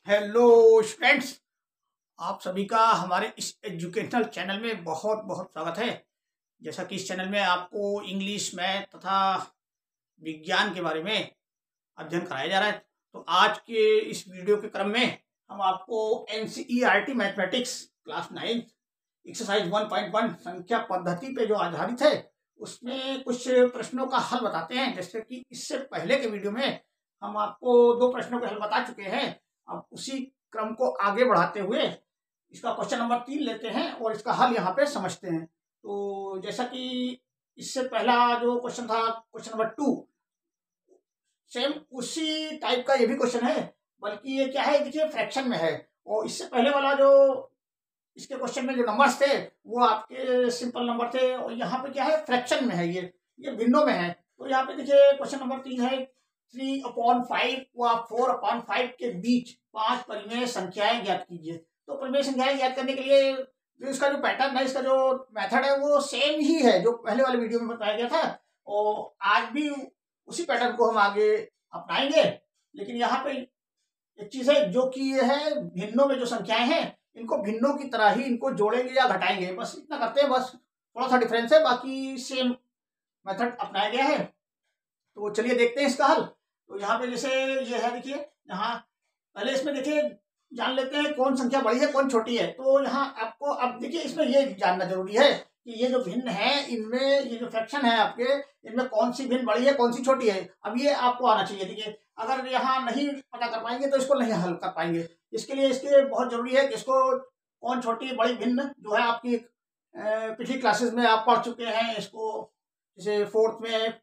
Hello friends, आप सभी का हमारे इस एजुकेशनल चैनल में बहुत बहुत स्वागत है। जैसा कि इस चैनल में आपको इंग्लिश, मैथ तथा विज्ञान के बारे में अध्ययन कराया जा रहा है। तो आज के इस वीडियो के क्रम में हम आपको एनसीईआरटी मैथमेटिक्स क्लास 9 एक्सरसाइज 1.1 संख्या पद्धति पे जो आधारित है उसमें कुछ प्रश्नों का हल बताते हैं। जैसे कि इससे पहले के वीडियो में हम आपको 2 प्रश्नों के हल बता चुके हैं। अब उसी क्रम को आगे बढ़ाते हुए इसका क्वेश्चन नंबर 3 लेते हैं और इसका हल यहाँ पे समझते हैं। तो जैसा कि इससे पहला जो क्वेश्चन था, क्वेश्चन नंबर 2, सेम उसी टाइप का ये भी क्वेश्चन है, बल्कि ये क्या है, देखिए फ्रैक्शन में है। और इससे पहले वाला जो इसके क्वेश्चन में जो नंबर्स थे वो आपके सिंपल नंबर थे, और यहाँ पे क्या है, फ्रैक्शन में है, ये भिन्नों में है। तो यहाँ पे देखिए क्वेश्चन नंबर 3 है 3/5 व 4/5 के बीच 5 परिमेय संख्याएं ज्ञात कीजिए। तो परिमेय संख्याएं ज्ञात करने के लिए जो इसका जो पैटर्न है, इसका जो मेथड है वो सेम ही है जो पहले वाले वीडियो में बताया गया था, और आज भी उसी पैटर्न को हम आगे अपनाएंगे। लेकिन यहाँ पे एक चीज है जो कि ये है, भिन्नों में जो संख्याएं हैं इनको भिन्नों की तरह ही इनको जोड़ेंगे या घटाएंगे, बस इतना करते हैं। बस थोड़ा सा डिफरेंस है, बाकी सेम मेथड अपनाया गया है। तो चलिए देखते हैं इसका हल। तो यहाँ पे जैसे ये है, देखिए यहाँ पहले इसमें देखिए जान लेते हैं कौन संख्या बड़ी है कौन छोटी है। तो यहाँ आपको अब देखिए इसमें ये जानना जरूरी है कि ये जो भिन्न है इनमें, ये जो फ्रैक्शन है आपके, इनमें कौन सी भिन्न बड़ी है कौन सी छोटी है। अब ये आपको आना चाहिए। देखिए अगर यहाँ नहीं पता कर पाएंगे तो इसको नहीं हल कर पाएंगे। इसके लिए इसके बहुत जरूरी है कि इसको कौन छोटी बड़ी भिन्न जो है आपकी पिछली क्लासेस में आप पढ़ चुके हैं इसको, जैसे 4th में,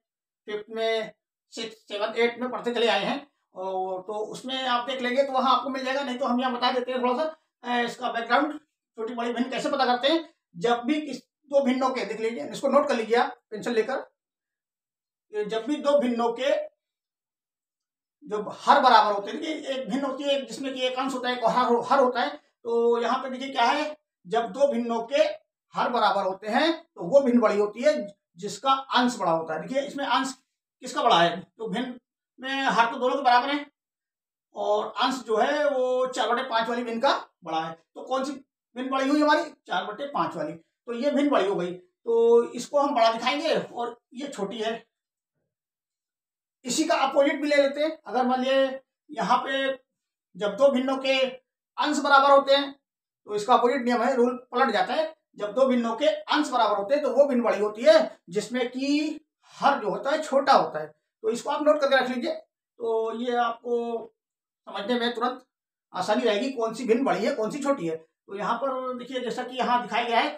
5th में, 6th, 7th, 8th में पढ़ते चले आए हैं। और तो उसमें आप देख लेंगे तो वहां आपको मिल जाएगा। नहीं तो हम यहाँ बता देते हैं थोड़ा सा इसका बैकग्राउंड, छोटी बड़ी भिन्न कैसे पता करते हैं। जब भी किस दो भिन्नों के, देख लीजिए इसको नोट कर लीजिए आप पेंसिल लेकर, जब भी दो भिन्नों के जो हर बराबर होते हैं, देखिए एक भिन्न होती है जिसमें कि एक अंश होता है, एक हर होता है। तो यहाँ पे देखिए क्या है, जब दो भिन्नों के हर बराबर होते हैं तो वो भिन्न बड़ी होती है जिसका अंश बड़ा होता है। देखिए इसमें अंश किसका बड़ा है, तो भिन्न में हर तो दोनों के बराबर है, और अंश जो है वो 4/5 वाली भिन्न का बड़ा है। तो कौन सी भिन्न बड़ी हुई हमारी, 4/5 वाली। तो ये भिन्न बड़ी हो गई, तो इसको हम बड़ा दिखाएंगे, और ये छोटी है। इसी का अपोजिट भी ले लेते हैं। अगर मान लिए यहाँ पे जब दो भिन्नों के अंश बराबर होते हैं तो इसका अपोजिट नियम है, रूल पलट जाता है। जब दो भिन्नों के अंश बराबर होते हैं तो वो भिन्न बड़ी होती है जिसमें कि हर जो होता है छोटा होता है। तो इसको आप नोट करके रख लीजिए, तो ये आपको समझने में तुरंत आसानी रहेगी कौन सी भिन्न बड़ी है कौन सी छोटी है। तो यहाँ पर देखिए जैसा कि यहाँ दिखाया गया है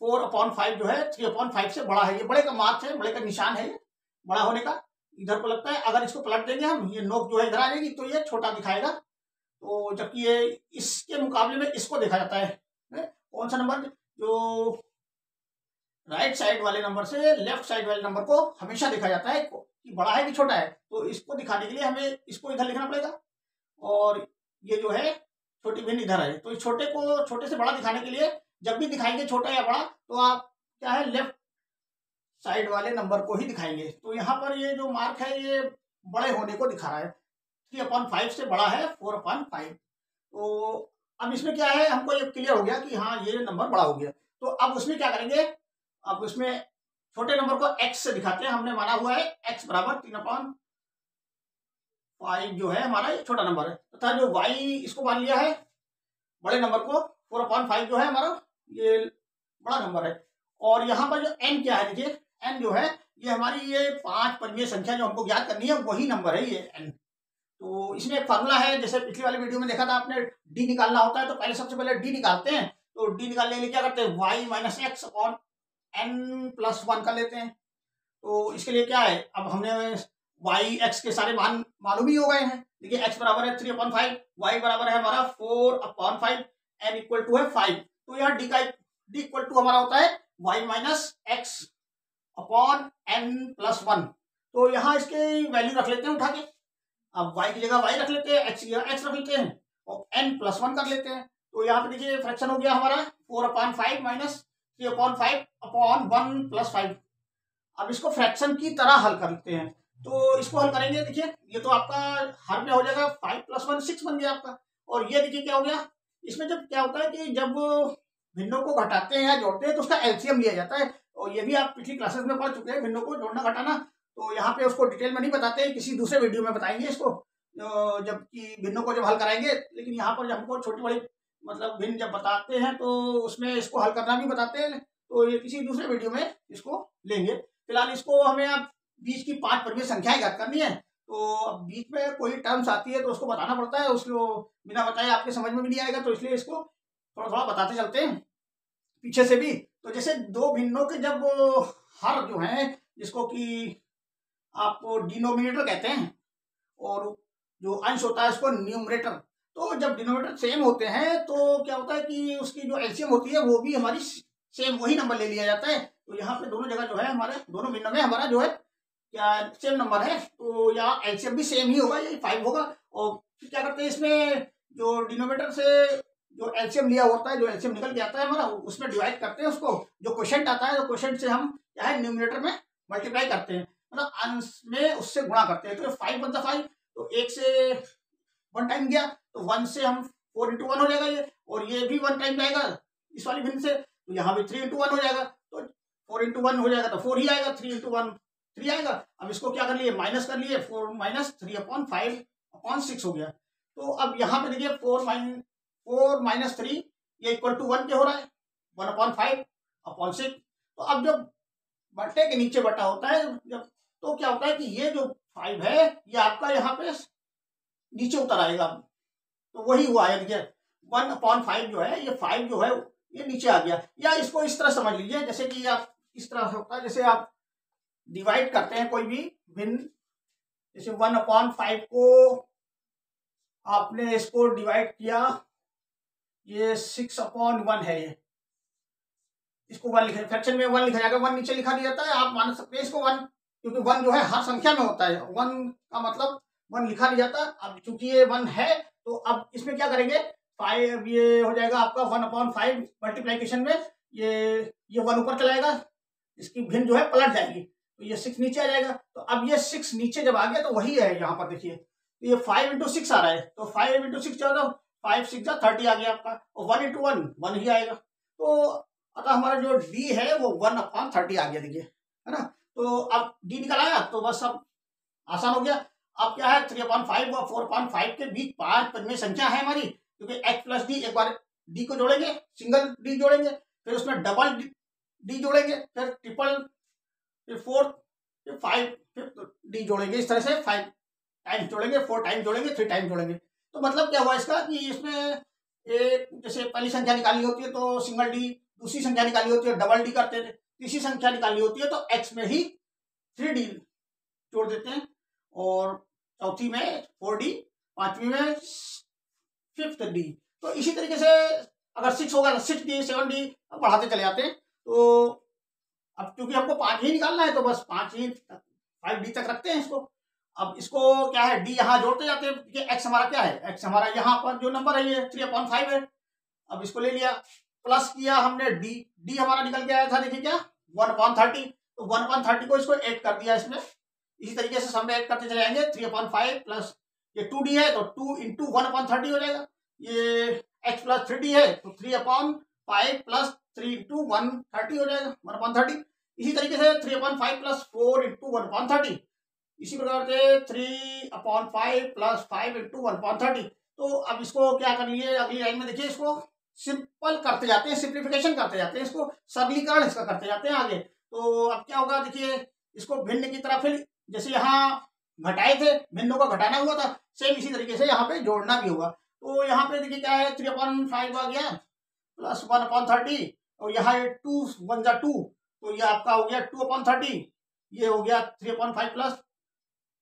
4/5 जो है 3/5 से बड़ा है। ये बड़े का मार्क है, बड़े का निशान है, बड़ा होने का इधर को लगता है। अगर इसको पलट देंगे हम, ये नोक जो है इधर आ जाएगी तो ये छोटा दिखाएगा। तो जबकि ये इसके मुकाबले में इसको देखा जाता है कौन सा नंबर, जो राइट साइड वाले नंबर से लेफ्ट साइड वाले नंबर को हमेशा देखा जाता है कि बड़ा है कि छोटा है। तो इसको दिखाने के लिए हमें इसको इधर लिखना पड़ेगा, और ये जो है छोटी भिन्न इधर है। तो इस छोटे को छोटे से बड़ा दिखाने के लिए जब भी दिखाएंगे छोटा या बड़ा, तो आप क्या है, लेफ्ट साइड वाले नंबर को ही दिखाएंगे। तो यहाँ पर ये जो मार्क है ये बड़े होने को दिखा रहा है, 3/5 से बड़ा है 4/5। तो अब इसमें क्या है, हमको ये क्लियर हो गया कि हाँ ये नंबर बड़ा हो गया। तो अब उसमें क्या करेंगे, अब उसमें छोटे नंबर को x से दिखाते हैं। हमने माना हुआ है x बराबर 3/5 जो है हमारा ये छोटा नंबर है, तथा जो y इसको मान लिया है बड़े नंबर को, 4/5 जो है हमारा ये बड़ा नंबर है। और यहाँ पर जो n क्या है, देखिए n जो है ये हमारी ये 5 परिमेय संख्या जो हमको ज्ञात करनी है वही नंबर है ये n। तो इसमें एक फार्मूला है, जैसे पिछली वाली वीडियो में देखा था आपने, d निकालना होता है तो पहले सबसे पहले d निकालते हैं। तो d निकालने के लिए क्या करते हैं, y - x अपॉन n+1 कर लेते हैं। तो इसके लिए क्या है, अब हमने y x के सारे मान मालूम ही हो गए हैं। देखिए x बराबर है 3/5, y बराबर है हमारा 4/5, n इक्वल टू है 5। तो यहाँ d इक्वल टू हमारा होता है y - x अपॉन n+1। तो यहाँ इसके वैल्यू रख लेते हैं उठा के। अब y की जगह y रख लेते हैं, x की जगह x रख लेते हैं, और n+1 कर लेते हैं। तो यहाँ पे देखिए फ्रैक्शन हो गया हमारा 4/5 माइनस 3/5 अपॉन 1+5। अब इसको फ्रैक्शन की तरह हल करते हैं। तो इसको हल करेंगे, देखिए ये तो आपका हर में हो जाएगा 5 + 1 6 बन गया आपका। और ये देखिए क्या हो गया, इसमें जब क्या होता है कि जब भिन्नों को घटाते हैं या जोड़ते हैं तो उसका एलसीएम लिया जाता है। और ये भी आप पिछली क्लासेस में पढ़ चुके हैं, भिन्नों को जोड़ना घटाना। तो यहाँ पे उसको डिटेल में नहीं बताते, किसी दूसरे वीडियो में बताएंगे इसको, जबकि भिन्नों को जब हल कराएंगे। लेकिन यहाँ पर हमको छोटी बड़ी मतलब भिन्न जब बताते हैं तो उसमें इसको हल करना भी बताते हैं। तो ये किसी दूसरे वीडियो में इसको लेंगे। फिलहाल इसको हमें अब बीच की 5 परिमेय संख्याएं ज्ञात करनी है। तो अब बीच में कोई टर्म्स आती है तो उसको बताना पड़ता है, उसको बिना बताए आपके समझ में भी नहीं आएगा, तो इसलिए इसको थोड़ा थोड़ा बताते चलते हैं पीछे से भी। तो जैसे दो भिन्नों के जब हर जो है, जिसको कि आप डिनोमिनेटर कहते हैं, और जो अंश होता है उसको न्यूमरेटर। तो जब डिनोमिनेटर सेम होते हैं तो क्या होता है कि उसकी जो एलसीएम होती है वो भी हमारी सेम वही नंबर ले लिया जाता है। तो यहाँ पे दोनों जगह जो है, हमारे दोनों भिन्नों में हमारा जो है क्या सेम नंबर है, तो यहाँ एलसीएम भी सेम ही होगा, यही 5 होगा। और फिर क्या करते हैं, इसमें जो डिनोमिनेटर से जो एलसीएम लिया होता है, जो एलसीएम निकल के आता है हमारा, उसमें डिवाइड करते हैं उसको। जो क्वोशिएंट आता है, तो क्वोशिएंट से हम क्या है न्यूमरेटर में मल्टीप्लाई करते हैं, मतलब अंश में उससे गुणा करते हैं। तो 5 बनता 5, तो 1 से 1 टाइम गया, तो 1 से हम 4 into 1 हो जाएगा ये, और ये भी 1 टाइम जाएगा इस वाली भिन्न से, तो यहाँ भी 3 into 1 हो जाएगा। तो 4 into 1 हो जाएगा तो 4 ही आएगा, 3 into 1 3 आएगा। अब इसको क्या कर लिए, माइनस कर लिए, 4 माइनस 3/5/6 हो गया। तो अब यहाँ पे देखिए 4 माइनस 3 ये इक्वल टू 1 के हो रहा है, 1/5/6। तो अब जब बट्टे के नीचे बटा होता है जब, तो क्या होता है कि ये जो 5 है ये आपका यहाँ पे नीचे उतर आएगा। तो वही हुआ है, देखिए 1/5 जो है, ये 5 जो है ये नीचे आ गया। या इसको इस तरह समझ लीजिए, जैसे कि आप इस तरह होता है, जैसे आप डिवाइड करते हैं कोई भी भिन्न, जैसे 1/5 को आपने इसको डिवाइड किया, ये 6/1 है, ये इसको 1 लिखा, फ्रैक्शन में 1 लिखा जाएगा, 1 नीचे लिखा दिया जाता है, आप मान सकते हैं इसको 1, क्योंकि 1 जो है हर संख्या में होता है, 1 का मतलब 1 लिखा नहीं जाता। अब चूंकि ये 1 है तो अब इसमें क्या करेंगे, 5 ये हो जाएगा आपका 1/5 मल्टीप्लीकेशन में, ये 1 ऊपर चलाएगा, इसकी भिन्न जो है पलट जाएगी, तो ये 6 नीचे आ जाएगा। तो अब ये 6 नीचे जब आ गया तो वही है यहाँ पर देखिए, तो ये 5 into 6 आ रहा है, तो 5 into 6 जो है 5 6 30 आ गया आपका, और 1 into 1 1 ही आएगा। तो अतः हमारा जो डी है वो 1/30 आ गया, देखिए है ना। तो अब डी निकल आया, तो बस अब आसान हो गया। अब क्या है, 3/5 और 4/5 के बीच 5 परिमेय संख्या है हमारी, क्योंकि x प्लस डी, एक बार डी को जोड़ेंगे, सिंगल डी जोड़ेंगे, फिर उसमें डबल डी जोड़ेंगे, फिर ट्रिपल, फिर 4, फिर 5, फिर डी जोड़ेंगे। इस तरह से 5 टाइम्स जोड़ेंगे, 4 टाइम्स जोड़ेंगे, 3 टाइम्स जोड़ेंगे। तो मतलब क्या हुआ इसका कि इसमें एक जैसे पहली संख्या निकालनी होती है तो सिंगल डी, दूसरी संख्या निकालनी होती है डबल डी करते थे, तीसरी संख्या निकालनी होती है तो एक्स में ही 3D जोड़ देते हैं, और चौथी में 4D, पांचवी में 5th D। तो इसी तरीके से अगर 6 होगा तो 6D 7D बढ़ाते चले जाते हैं। तो अब क्योंकि हमको 5 ही निकालना है तो बस 5 ही 5D तक रखते हैं इसको। अब इसको क्या है, डी यहाँ जोड़ते जाते हैं, कि एक्स हमारा क्या है, एक्स हमारा यहाँ पर जो नंबर है ये 3/5 है। अब इसको ले लिया, प्लस किया हमने डी, डी हमारा निकल के आया था, देखिए क्या 1/30, तो 1/30 को इसको ऐड कर दिया इसमें। इसी तरीके से सब में ऐड करते चले जाएंगे, 3/5 प्लस ये 2D है तो 2 into 1/30 हो जाएगा। ये x प्लस 3D है तो 3/5 प्लस 3 into 130 हो जाएगा, 1/30। इसी तरीके से 3/5 प्लस 4 into 1/30, इसी प्रकार से 3/5 प्लस 5 into 1/30। तो अब इसको क्या कर लिए, अगली लाइन में देखिए, इसको सिंपल करते जाते हैं, सिंप्लीफिकेशन करते जाते हैं, इसको सरलीकरण इसका करते जाते हैं आगे। तो अब क्या होगा, देखिए इसको भिन्न की तरह, फिर जैसे यहाँ घटाए थे, भिन्नों का घटाना हुआ था, सेम इसी तरीके से यहाँ पे जोड़ना भी होगा। तो यहाँ पे देखिए क्या है, 3/5 आ गया प्लस 1/30, और यहाँ ये 2 1 जा 2, तो ये आपका हो गया 2/30, ये हो गया 3/5 प्लस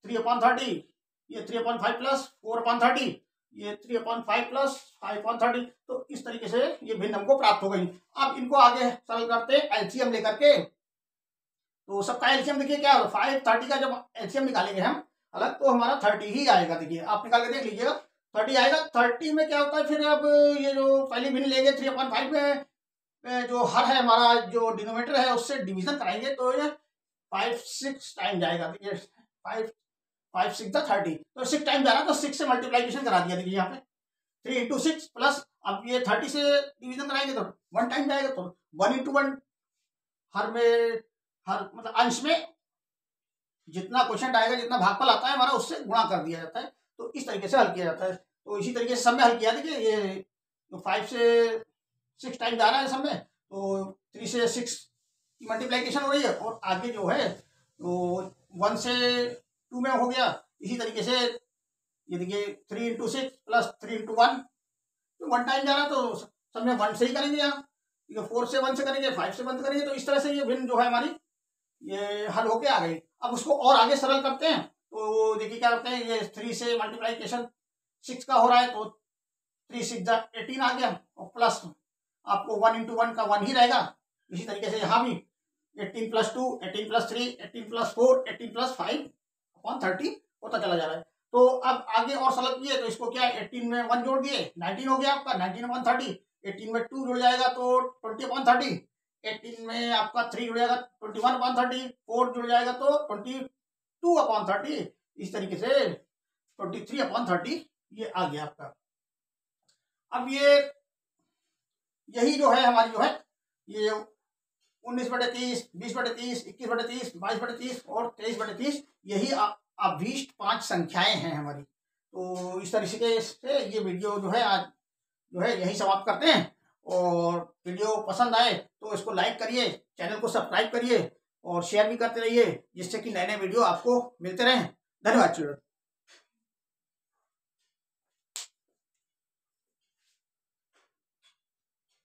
3/30, ये 3/5 प्लस 4/30, ये 3/5 प्लस 5/30। तो इस तरीके से ये भिन्न हमको प्राप्त हो गई। अब इनको आगे सरल करते हैं एलसीएम लेकर के। तो सबका एलसीएम देखिए क्या है, 530 का जब एलसीएम निकालेंगे हम अलग, तो हमारा 30 ही आएगा। देखिए आप निकाल के देख लीजिएगा, 30 आएगा। 30 में क्या होता है, फिर अब ये जो पहली भिन्न लेंगे 3/5 में जो हर है हमारा, जो डिनोमिनेटर है उससे डिवीजन कराएंगे, तो ये 5 6 टाइम जाएगा। देखिए 5 6 30, तो 6 टाइम जा रहा है, तो 6 से मल्टीप्लीकेशन करा दिया। देखिए यहाँ पे 3 इंटू 6 प्लस, अब ये 30 से डिवीजन कराएंगे तो 1 टाइम जाएगा, तो 1 इंटू 1 हर मतलब अंश में जितना क्वेश्चन आएगा, जितना भागफल आता है हमारा, उससे गुणा कर दिया जाता है। तो इस तरीके से हल किया जाता है। तो इसी तरीके से सब में हल किया। देखिए ये 5 से 6 टाइम जा रहा है सब में, तो 3 से 6 की मल्टीप्लाइकेशन हो रही है, और आगे जो है तो 1 से 2 में हो गया। इसी तरीके से ये देखिए 3 इंटू 6 प्लस 3 इंटू 1, तो 1 टाइम जा रहा है, तो सब में 1 से ही करेंगे यहाँ। 4 से 1 से करेंगे, 5 से 1 करेंगे, तो इस तरह से ये भिन्न जो है हमारी ये हल होके आ गई। अब उसको और आगे सरल करते हैं, तो देखिए क्या करते हैं, ये 3 से मल्टीप्लाइकेशन 6 का हो रहा है, तो 3 6 18 आ गया, और प्लस आपको 1 इंटू 1 का 1 ही रहेगा। इसी तरीके से यहाँ भी 18 plus 2, 18 plus 3, 18 plus 4, 18 plus 5 upon 30 होता चला जा रहा है। तो अब आगे और सरल किए, तो इसको क्या है, 18 में 1 जोड़ दिए, 19 हो गया आपका, 19 अपॉन 30। 18 में 2 जुड़ जाएगा तो 20 अपॉन 30। 18 में आपका 3 जुड़ जाएगा 21 अपॉन 30। 4 जुड़ जाएगा तो 22 अपॉन 30। इस तरीके से 23 अपॉन 30 ये आ गया आपका। अब ये यही जो है हमारी जो है ये 19/30, 20/30, 21/30, 22/30 और 23/30, यही अभीष्ट 5 संख्याएं हैं हमारी। तो इस तरीके से ये वीडियो जो है आज जो है यही समाप्त करते हैं। और वीडियो पसंद आए तो इसको लाइक करिए, चैनल को सब्सक्राइब करिए और शेयर भी करते रहिए, जिससे कि नए नए वीडियो आपको मिलते रहें। धन्यवाद चिल्ड्रन।